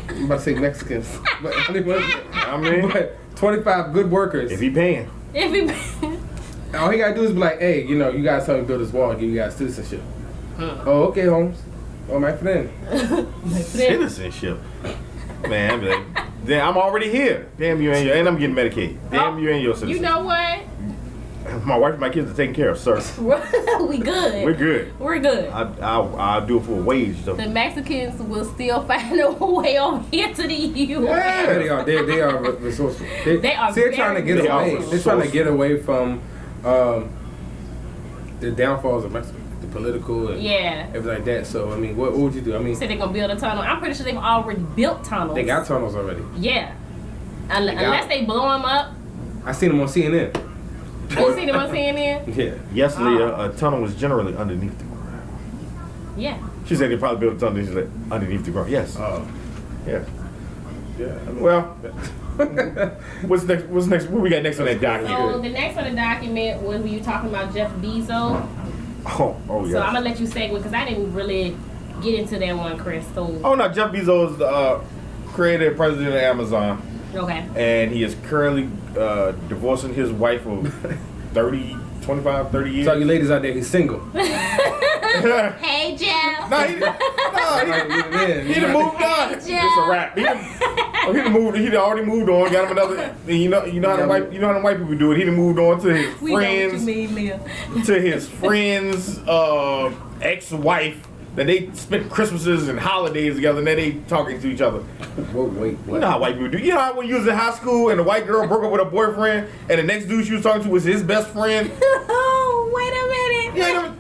I'm about to say Mexicans, but I mean, but 25 good workers. if he paying. If he All he gotta do is be like, hey, you guys help me build this wall and give you guys citizenship. Oh, okay, Holmes. Oh, my friend. Citizenship. Man, I'm like, damn, I'm already here. Damn you and I'm getting Medicaid. Damn you and your citizenship. You know what? My wife and my kids are taken care of, sir. We good. We're good. We're good. I'll do it for a wage, though. The Mexicans will still find a way over here to the U.S. Yeah, they are resourceful. They are they're trying to get very away. resourceful. They're trying to get away from the downfalls of Mexico, the political and Yeah. everything like that. So I mean, what would you do? I mean, Said they're gonna build a tunnel. I'm pretty sure they've already built tunnels. they got tunnels already. Yeah. got Unless it. they blow them up. I seen them on CNN. You see them on CNN? Yeah. Yes, Leah, a tunnel is generally underneath the ground. Yeah. She said they probably built a tunnel she's like, underneath the ground. Yes. Oh. Yeah. Yeah. I mean, Well, what's next? What we got next on that So document? the next on the document was when you talking about Jeff Bezo. Oh So yeah. I'm gonna let you segue because I didn't really get into that one, Chris. So Oh no, Jeff Bezo is the creator and president of Amazon, okay. and he is currently divorcing his wife of 30 years. so you ladies out there, he's single. Hey Jeff. No, he done moved on. It's a wrap. He done moved. He done already moved on. Got him another. You know how the white people do it. He done moved on to his We know what you friends, mean, Leah. to his friends' ex-wife. That they spent Christmases and holidays together, and then they talking to each other. Whoa, wait, what? You know how white people do. You know how when you was in high school and the white girl broke up with her boyfriend, and the next dude she was talking to was his best friend. Oh, wait a minute. You know,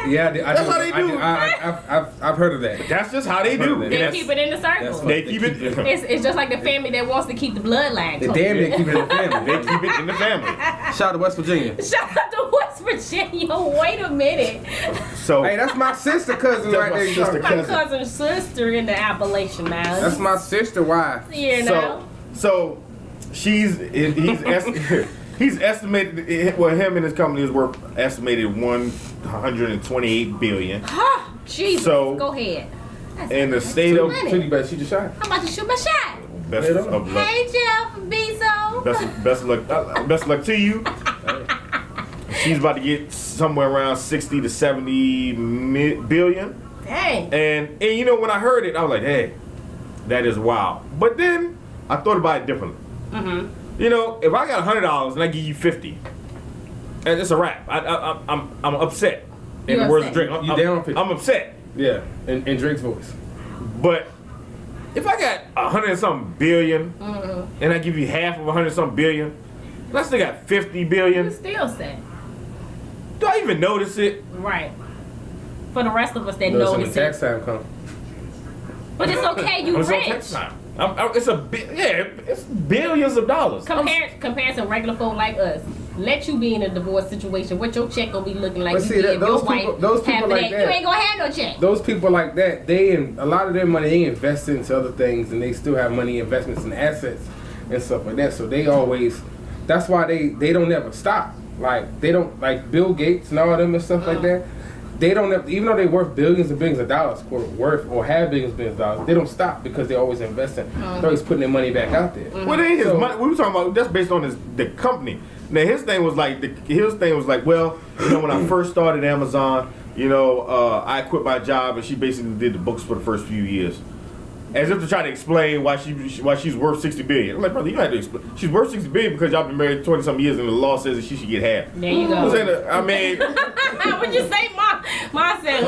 Yeah, That's how they do. I've heard of that. that's just how they do. They And They that's- keep it in the circle. That's They keep it. It's just like the family that wants to keep the bloodline. They close. damn near keep it in the family. They keep it in the family. Shout out to West Virginia. Shout out to West Virginia. Wait a minute. So Hey, that's my sister cousin That's right my there. sister My cousin. cousin's sister in the Appalachian Mountains. That's my sister wife. You know. so he's estimated. Well, him and his company is worth estimated 128 billion. Huh, Jesus. So- Go ahead. That's In the state of money. So you better shoot your shot. I'm about to shoot my shot. best of luck. Hey, Jeff Bezo. Best of luck to you. She's about to get somewhere around 60 to 70 billion. Dang. And you know, when I heard it, I was like, hey, that is wild. But then I thought about it differently. Mm-hmm. You know, if I got $100 and I give you 50, and it's a wrap. I'm upset. In You the words of upset. Drake, You down 50. I'm upset. Yeah, in Drake's voice. But if I got 100 and something billion, Mm-hmm. and I give you half of 100 and something billion, and I still got 50 You billion, still sad. do I even notice it? Right. For the rest of us that Notice when notice the it. tax time comes. But it's okay, you It's on rich. tax time. It's billions of dollars. Compared to regular folk like us. Let you be in a divorce situation. What your check gonna be looking like? But You see, give that- those your wife people- those people half of like You that- ain't gonna have no check. Those people like that, a lot of their money they invest into other things, and they still have money investments in assets and stuff like that. So they always, that's why they don't ever stop. Like they don't like Bill Gates and all of them and stuff like that. They don't have, even though they're worth billions and billions of dollars, or have billions and billions of dollars, they don't stop because they're always investing. They're always putting their money back out there. Well, they his So- money. We were talking about that's based on the company. Now his thing was like well, you know, when I first started Amazon, you know, I quit my job and she basically did the books for the first few years, as if to try to explain why she's worth 60 billion. I'm like, brother, you don't have to explain. She's worth 60 billion because y'all been married 20 some years and the law says that she should get half. There you go. I'm saying, I mean, What'd you say, Ma said,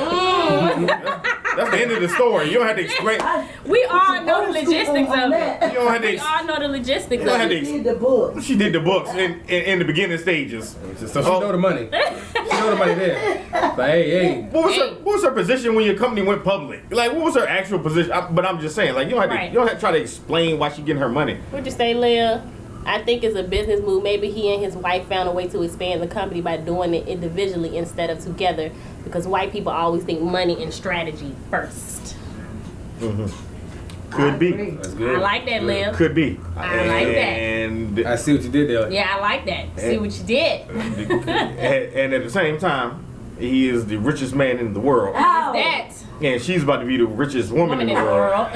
that's the end of the story. You don't have to explain. We all know the logistics of it. You don't have We to. all know the logistics You don't of have it. to Did the book. She did the books in the beginning stages. So she know the money. She know nobody there. Like, hey. What was her position when your company went public? Like, what was her actual position? But I'm just saying, like, you don't have to try to explain why she getting her money. What'd you say, Leah? I think it's a business move. Maybe he and his wife found a way to expand the company by doing it individually instead of together, because white people always think money and strategy first. Could be. That's good. I like that, Leah. Could be. I like that. And I see what you did there. Yeah, I like that. See what you did. and at the same time, he is the richest man in the world. That And she's about to be the richest woman in the world.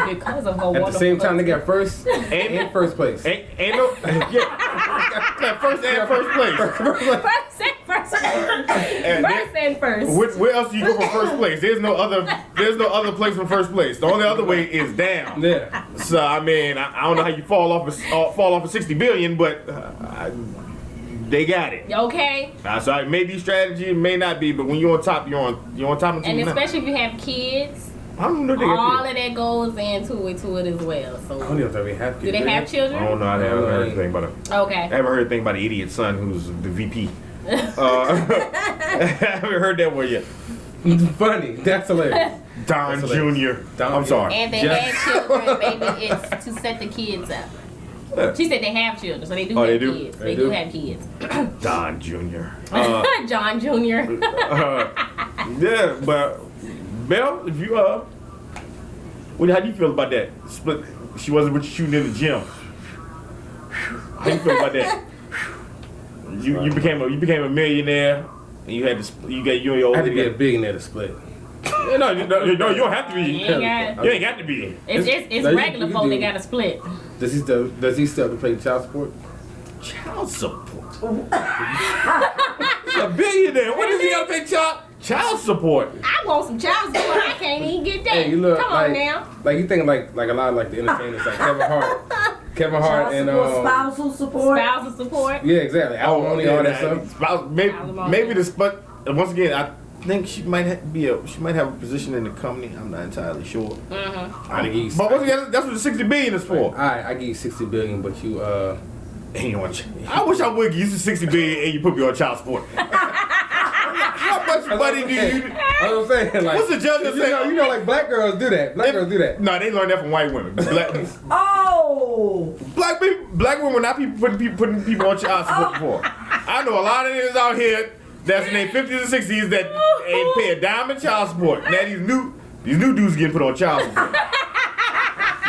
Because of her At the same time, they got first And- and first place. Ain't no, yeah, first and first place. First. Where else do you go from first place? There's no other place from first place. The only other way is down. Yeah. So I mean, I don't know how you fall off of 60 billion, but they got it. Okay. So it may be strategy, it may not be, but when you're on top, you're on top of the And team. especially if you have kids, I don't know if they all got of that goes into it as well. I So don't know if they have to. do they have I children? don't know. I haven't heard anything about it. Okay. I haven't heard anything about the idiot son who's the VP. I haven't heard that one yet. Funny. That's hilarious. Don That's hilarious. Jr. Don I'm Jr. sorry. And they had children, maybe it's to set the kids up. She said they have children, so they do Oh, have they do? kids. They They do? do have kids. Don Jr. John Jr. Yeah, but Belle, if you how do you feel about that split? She wasn't with you shooting in the gym. How do you feel about that? You became a millionaire, and you had to you and your I had older to be a billionaire to split. No, you don't have to be. You ain't got- You ain't got to be. It's No, you- regular you folk do. that got to split. Does he still have to pay child support? Child support. He's a billionaire. What does he got to pay child support? I want some child support. I can't even get that. Hey, you look Come like on now. like you think like a lot of like the entertainers like Kevin Hart and spousal support. Spousal support. yeah, exactly. Alimony, all that yeah, stuff. Maybe the spot. Once again, I think she might have a position in the company. I'm not entirely sure. Mm-hmm. I give you. But once again, that's what the 60 billion is for. Alright, I give you 60 billion, but you And you want I wish I would give you 60 billion and you put me on child support. How much money do you? I was saying like What's the judge gonna say? you know like black girls do that. Black girls do that. No, they learned that from white women. Oh! Black women not putting people on child support before. I know a lot of niggas out here that's in their 50s and 60s that ain't pay a dime in child support. Now these new dudes getting put on child support.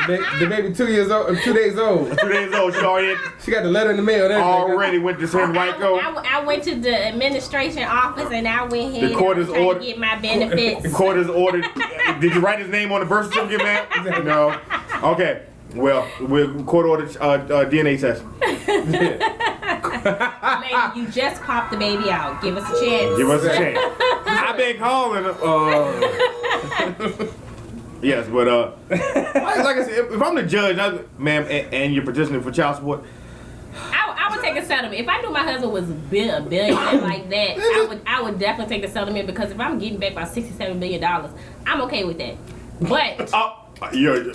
The baby 2 years old, 2 days old. 2 days old, She got the letter in the mail. And everything. already went to San Whiteko. I went to the administration office and I went here The court is to ordered. get my benefits. The court has ordered. Did you write his name on the birth certificate, man? No. Okay. Well, we'll court ordered DNA test. Lady, you just popped the baby out. Give us a chance. Give us a chance. I've been calling. Yes, but like I said, if I'm the judge, ma'am, and you're petitioning for child support, I would take a settlement. If I knew my husband was a billionaire like that, I would definitely take the settlement, because if I'm getting back about $67 billion, I'm okay with that. But Are you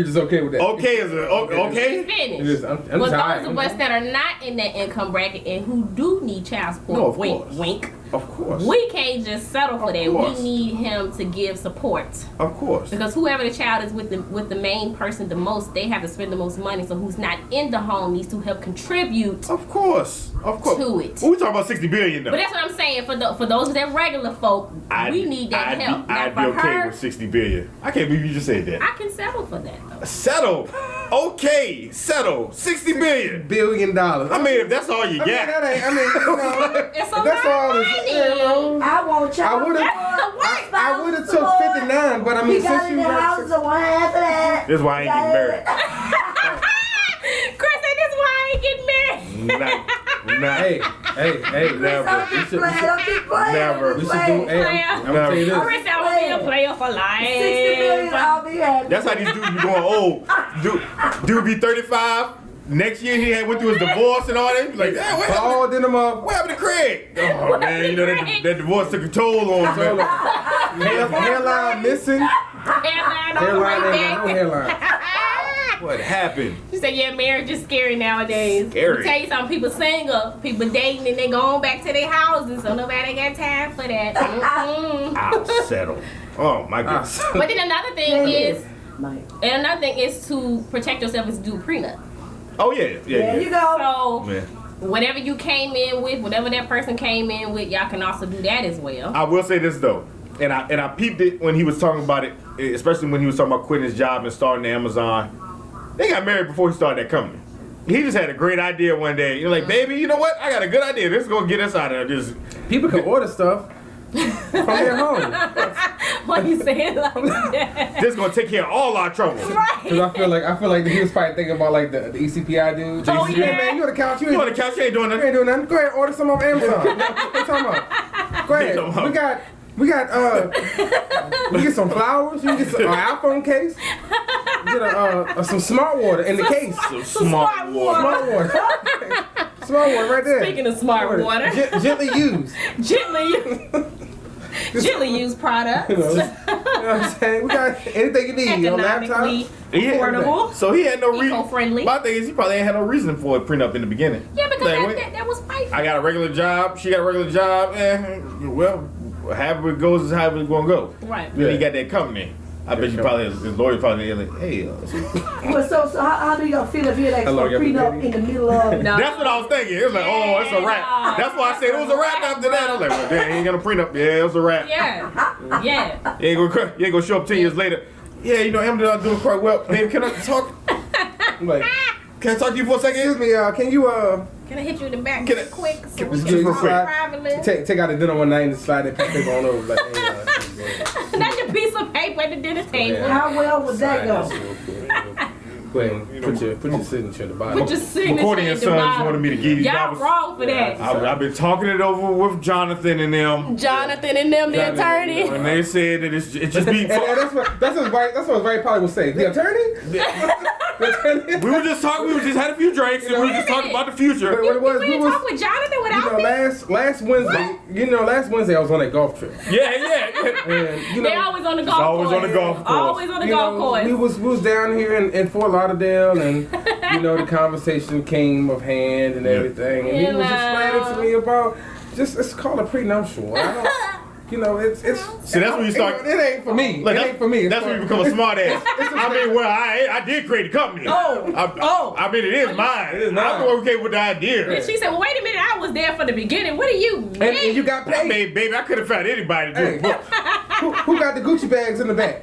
just okay with that? okay is okay. finish. It is. I'm But just those alright. of us that are not in that income bracket and who do need child support, No, of wink, course. wink, Of course. we can't just settle for that. course. We need him to give support. Of course. Because whoever the child is with the main person the most, they have to spend the most money. So who's not in the home needs to help contribute. Of course. To it. We talking about 60 billion though. But that's what I'm saying. For those that regular folk, we need that help. Now I'd for be okay her, with 60 billion. I can't believe you just said that. I can settle for that though. Settle. Okay. Settle. 60 billion. $1 billion. I mean, if that's all you got. It's a That's lot all of it's, money. you know. I want child I would've- support. I would have took 59, but I mean, We got since in you the house got and one half of that. This is why I ain't getting married. Chris said this is why I ain't getting married. Nah. hey, Never. Don't keep playing, don't keep playing. Never. we should do. Hey, I'm gonna tell you Chris this. said I'm gonna be a player for 60 million, life. I'll be happy. That's how these dudes be going old. Dude be 35. Next year he went through his divorce and all that. He be like, hey, what happened? All in them up. What happened to Craig? Oh man, you know that divorce took a toll on him. man. Hairline missing. Hairline on the Hairline way ain't got no back. hairline. What happened? She said, yeah, marriage is scary nowadays. Scary. Let me tell you something, people single, people dating, and they going back to their houses, so nobody got time for that. Mm-mm. I'll settle. Oh my goodness. But then another thing is, Mike. and another thing is to protect yourself is to do a prenup. Oh yeah, There you go. So Yeah. whatever you came in with, whatever that person came in with, y'all can also do that as well. I will say this though, and I peeped it when he was talking about it, especially when he was talking about quitting his job and starting the Amazon. They got married before he started that company. He just had a great idea one day. You're like, baby, you know what? I got a good idea. This is gonna get us out of there. Just People can order stuff from their home. Why you saying like that? this is gonna take care of all our troubles. Right. Cause I feel like he was probably thinking about like the ECPI dude. Oh, Yeah, yeah. man, you on the couch. You on the couch? You ain't doing You nothing. ain't doing nothing. Go ahead, order some on Amazon. What you talking about? Go ahead. We got we get some flowers. You can get some iPhone case. Get some smart water in the case. Smart water. Smart water. Smart water right there. Speaking of smart water, Gently used. gently used products. You know what I'm saying? We got anything you need. Your laptop. Economically Yeah. affordable. So he had no reason. Eco-friendly. My thing is, he probably ain't had no reason for a prenup in the beginning. Yeah, because Like, wait, that was wife. I got a regular job. She got a regular job. Well, however it goes is however it's gonna go. Right. Then he got that company. I bet you probably his lawyer probably like, hey. Well, so how do y'all feel if you had How long a y'all been prenup dating? in the middle of? No. That's what I was thinking. It was like, oh, it's a wrap. That's why I said it was a wrap after that. I was like, well, damn, he ain't gonna prenup. Yeah, it was a wrap. Yeah. Yeah. You ain't gonna show up 10 years later. Yeah, you know, Amazon doing quite well. Baby, can I talk? I'm like, Can I talk to you for a second? excuse me, can you Can I hit you in the back Can I- real quick? So Can- we just can real talk quick. privately? take out the dinner one night and slide that paper on over? Like, hey, That's your piece of paper at the dinner table. Yeah. How well would that go? Go ahead and put your signature at the bottom. Put your signature Accordion at the Sons bottom. wanted me to give you. Y'all wrong for that. I've been talking it over with Jonathan and them, Jonathan and them, the Jonathan, attorney. and they said that it just be. And that's what Ray probably would say. The attorney? We were just talking. We were just had a few drinks, and we were just talking about the future. What it was, We didn't talk with Jonathan without me. last Wednesday, last Wednesday I was on that golf trip. Yeah. And, They always on the golf course. always on the golf course. Always on the golf course. we was down here in Fort Lauderdale, and the conversation came of hand and everything, and he was explaining to me about it's called a prenuptial. I don't, it's See, that's when you start. It ain't for me. Like, it ain't for me. That's when you become a smart ass. I mean, well, I did create the company. I mean, it is mine. It is mine. I'm the one who came with the idea. And she said, well, wait a minute, I was there for the beginning. What are you? And you got I paid. mean, baby, I could have found anybody to do Hey, it. who got the Gucci bags in the back?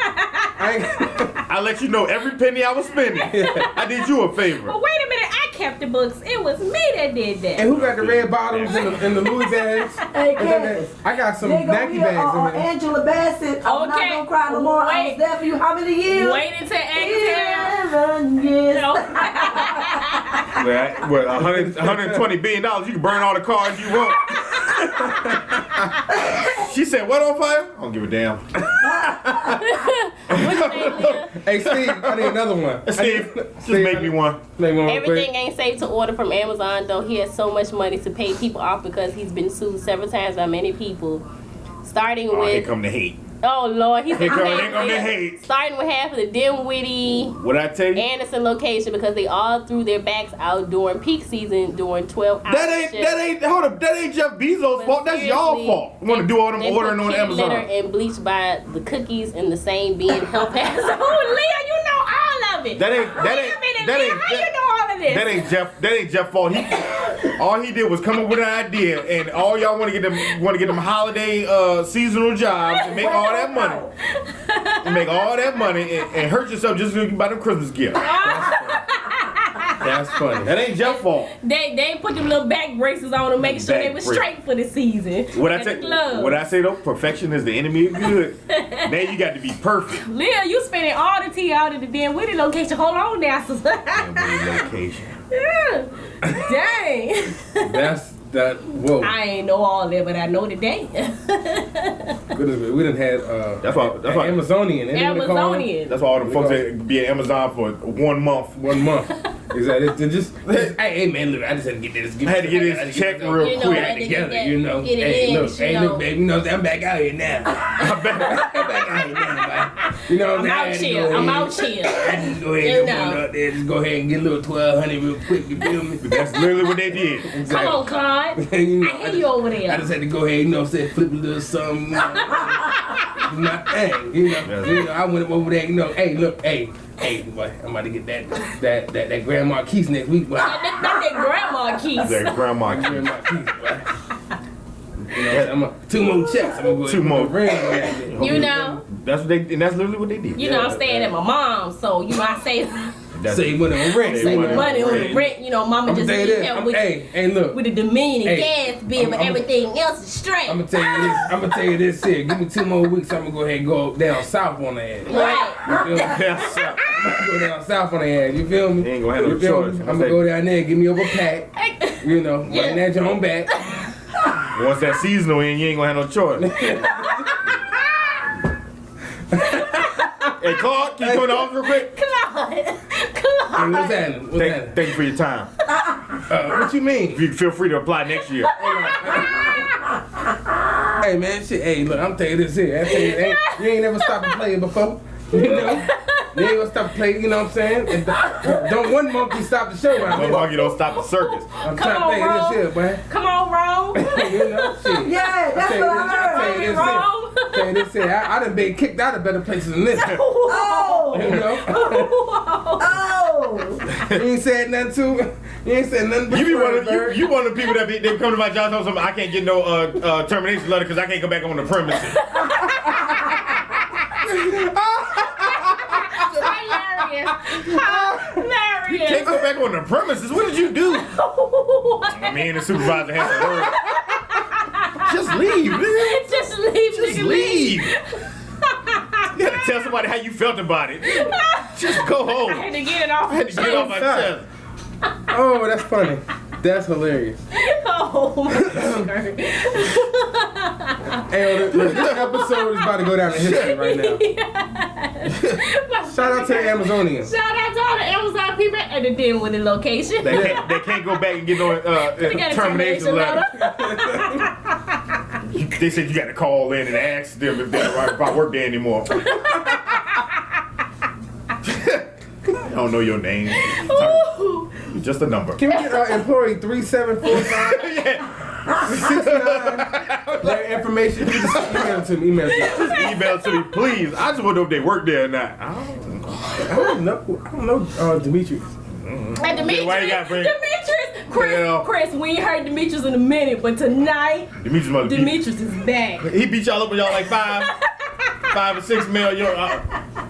I let you know every penny I was spending. I did you a favor. But wait a minute, I kept the books. It was me that did that. And who got the red bottoms and the Louis bags? Hey, Cass, I got some they gonna Nike hear bags in there. Angela Bassett. I'm not Okay, gonna cry no more. I wait. was there for you how many years? Wait until exhale. 11 years. No. Well, $120 billion, you can burn all the cars you want. She said, what on fire? I don't give a damn. What's your name, Leah? Hey, Steve, I need another one. Steve, just make me one. Make one real Everything quick. ain't safe to order from Amazon, though. He has so much money to pay people off because he's been sued several times by many people. Starting Oh, here with, come the hate. oh Lord, he's Here come the hate. Starting with half of the Dinwiddie What I tell you? Anderson location because they all threw their backs out during peak season during 12 hours. That ain't Jeff Bezos' fault. That's y'all fault. You want to do all them ordering on Amazon. Litter and bleach by the cookies in the same bin health hazard. Oh, Leah, you know all of it. That ain't How you know all of this? That ain't Jeff fault. All he did was come up with an idea, and all y'all want to get them holiday seasonal jobs and make all that money. And hurt yourself just so you can buy them Christmas gifts. That's funny. That ain't Jeff's fault. They ain't put them little back braces on to make sure they Back was brace. straight for the season. What I say though, perfection is the enemy of good. Now you got to be perfect. Leah, you spending all the tea out of the Dinwiddie location. Hold on now, sis. Location. Yeah. Dang. Whoa. I ain't know all that, but I know today. Goodness me, we done had That's why Amazonian. Isn't that what they call them? Amazonian. That's why all them folks that be at Amazon for 1 month. 1 month. Exactly. Hey man, look, I just had to get this. I had to get this check real You know, quick. I had to get Together, that- you know. get it Hey, in, look, you know. baby, I'm back out here now. I'm back out here now, man. You know what I'm out chill. I'm out chill. I just go ahead You and know. go out there, just go ahead and get a little 1200 real quick. You feel me? That's literally what they did. Come on, Claude. You know, I hear you over there. I just had to go ahead, you know what I'm saying, flip a little something. You know, do my thing, you know. I went over there, you know, hey, look, hey, boy, I'm about to get that Grand Marquis next week, boy. That's that grandma keys. That grandma key. Grand Marquis, boy. You know, 2 more checks. I'm gonna go 2 more. ring on that. You know, That's what they, and that's literally what they did. you know, I'm staying at my mom's, so you know, I save Save money on rent. save money on the rent. You know, mama I'm just gonna tell you need this. help with Hey, look. the Dominion and Hey, gas bill, but I'm- everything else is straight. I'm gonna tell you this here. Give me 2 more weeks. I'm gonna go ahead and go down south on the ass. Right. You feel me? Yes, sir. I'm gonna go down south on the ass. You feel me? You ain't gonna have no You feel me? choice. I'm gonna go down there and give me over pack. You know, Yeah. bring that John back. Once that seasonal in, you ain't gonna have no choice. Hey, Clark, can you come in the office real quick? Claude. Hey, what's happening? What's happening? Thank you for your time. What you mean? You feel free to apply next year. Hey man, shit. Hey, look, I'm telling you this here. I tell you, you ain't never stopped playing before. You know, you ain't gonna stop playing. You know what I'm saying? And don't one monkey stop the show right No here. monkey don't stop the circus. I'm Come trying to on, tell you this bro. here, boy. Come on, Rome. You know, shit. Yeah, that's Tell you what this- I tell heard. you this Wrong. here. Tell you this here. I done been kicked out of better places than this. Oh, You know, oh. you ain't said nothing to. You ain't said nothing. But You be one of bird. you one of the people that they come to my job and tell something. I can't get no termination letter because I can't go back on the premises. Hilarious. Can't Hilarious. go back on the premises. What did you do? What? Me and the supervisor had some word. Just leave, man. Just leave, Just nigga. leave. You had to tell somebody how you felt about it. Just go I home. had to get it off I had to get it off my chest. Oh, that's funny. That's hilarious. Oh my God. Hey, look, this episode is about to go down in history right now. Shout out to the Amazonians. Shout out to all the Amazon people and the Dinwiddie location. They can't go back and get no They got a termination letter. letter. They said you got to call in and ask them if I work there anymore. I don't know your name. Ooh. You're just a number. Can we get employee 3745? Yeah. 69. Their information. You just email it to me. Email it to me. Email to me, please. I just want to know if they work there or not. I don't know Demetrius. And Demetrius, Why you gotta bring- Demetrius, Chris, we ain't heard Demetrius in a minute, but tonight, Demetrius must be. Demetrius is back. He beat y'all up when y'all like 5 or 6 mil.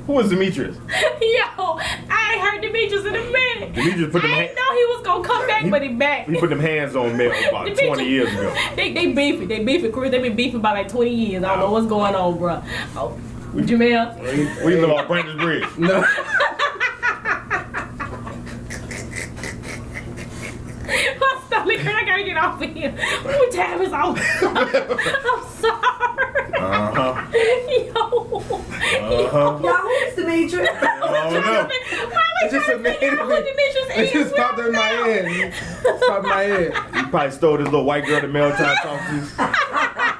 Who was Demetrius? Yo, I ain't heard Demetrius in a minute. Demetrius put them I didn't know he was gonna come back, but he back. He put them hands on Mel about 20 years ago. They beefing, Chris. They been beefing about like 20 years. I don't know what's going on, bro. Oh, Jamel. We live on Brandon's Bridge. No. My stomach hurt. I gotta get off of here. What time is on? I'm sorry. Uh-huh. Yo. Uh-huh. Y'all, who's Demetrius? Oh, no. Why It's just a name. It just popped in my head. It popped in my head. He probably stole this little white girl that Mel trying to talk to.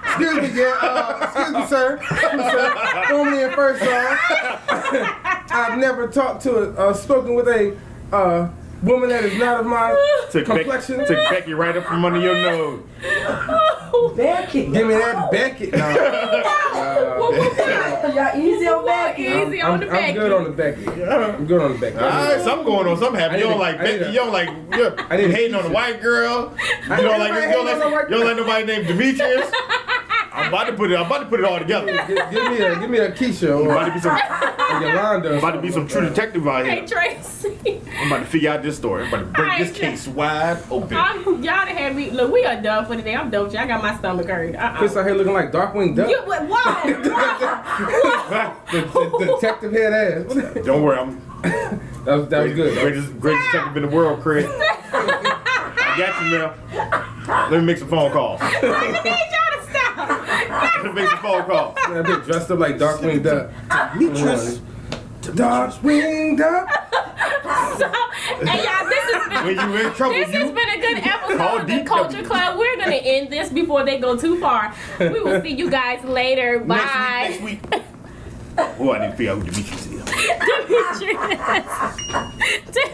Excuse me, yeah. Excuse me, sir. Formerly in first song. I've never talked to spoken with a woman that is not of my complexion. Took Becky right up from under your nose. Becky. Give me that Beckett. No. Y'all easy on Becky. Easy on the I'm good on the Beckett. I'm good on the Beckett. All right, something going on. Something happening. You don't like I need Becky. a- You don't like. You're hating on the white girl. You don't like nobody named Demetrius. I'm about to put it all together. Give me a Keisha or About to be some, a Yolanda. about to be some true detective out Hey here. Tracy. I'm about to figure out this story. I'm about to break this case wide open. Y'all done had me. Look, we are done for today. I'm done with you. I got my stomach hurt. Chris out here looking like Darkwing Duck. You what? Why? The detective head ass. Don't worry, I'm That was good. greatest detective in the world, Craig. I got you, Mel. Let me make some phone calls. I need y'all to stop. Let me make some phone calls. That bitch dressed up like Darkwing Duck. Demetrius. Darkwing Duck. So, hey y'all, this has been. When you in trouble, This has you been a good episode call of the DW. Culture Club. We're gonna end this before they go too far. We will see you guys later. Bye. next week. Oh, I need to figure out who Demetrius is. Demetrius.